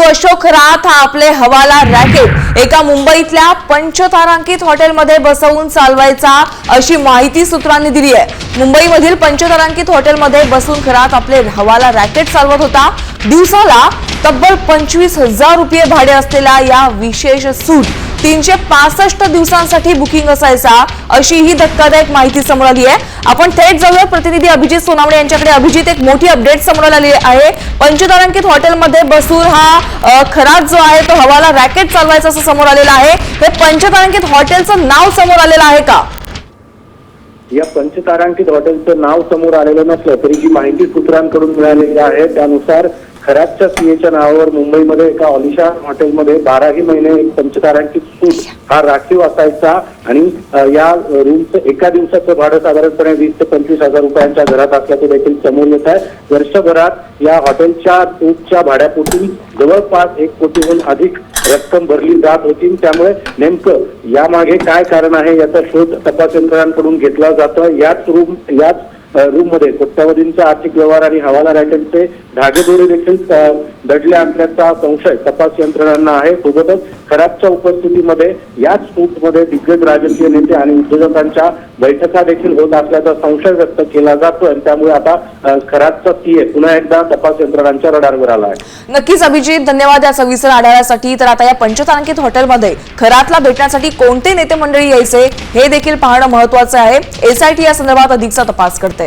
अशोक राथ हा आपले हवाला रॅकेट एका मुंबईतल्या पंचतारांकित हॉटेलमध्ये बसवून चालवायचा अशी माहिती सूत्रांनी दिली आहे। मुंबईमधील पंचतारांकित हॉटेलमध्ये बसून खरात आपले हवाला रॅकेट चालवत होता। दिवसाला तब्बल 25,000 रुपये भाडे असलेला या विशेष सूट 365 दिवसांसाठी बुकिंग असायचा अशी ही धक्कादायक माहिती समोर आली आहे। आपण थेट जाऊया प्रतिनिधी अभिजित सोनावणे यांच्याकडे। अभिजित, एक मोठी अपडेट समोर आली आहे। पंचतारांकित हॉटेलमध्ये बसून हा खरात जो आहे तो हवाला रॅकेट चालवायचा असं समोर आलेला आहे। हे पंचतारांकित हॉटेलचं नाव समोर आलेलं आहे का? या पंचतारांकित हॉटेलचं नाव समोर आलेलं नसलं तरी जी माहिती सूत्रांकडून मिळालेली आहे त्यानुसार खरातच्या सीएच्या नावावर मुंबईमध्ये एका ऑलिशान हॉटेलमध्ये 12ही महिने एक पंचतारांकित सूट हा राखीव असायचा आणि या रूमचं एका दिवसाचं भाडं साधारणपणे 20 ते 25,000 रुपयांच्या घरात असल्याचं देखील समोर येत आहे। वर्षभरात या हॉटेलच्या सूटच्या भाड्यापोटी जवळपास 1 कोटीहून अधिक रक्कम भरली जात होती। त्यामुळे नेमकं यामागे काय कारण आहे याचा शोध तपास यंत्रणांकडून घेतला जातो। याच रूम मध्ये कोट्यावधींचा आर्थिक व्यवहार आणि हवाला रॅकेटचे धागेदोरे देखील दडले असल्याचा संशय तपास यंत्रणांना आहे। सोबतच खरातच्या उपस्थितीमध्ये याच सूटमध्ये दिग्गज राजकीय नेते आणि उद्योजकांच्या बैठका देखील होत असल्याचा संशय व्यक्त केला जातो आणि त्यामुळे आता खरातचा सीए पुन्हा एकदा तपास यंत्रणांच्या रडारवर आला आहे। नक्कीच अभिजित, धन्यवाद या सविस्तर आढाव्यासाठी। तर आता या पंचतारांकित हॉटेलमध्ये खरातला भेटण्यासाठी कोणते नेते मंडळी यायचे हे देखील पाहणं महत्त्वाचं आहे। एसआयटी या संदर्भात अधिकचा तपास करते।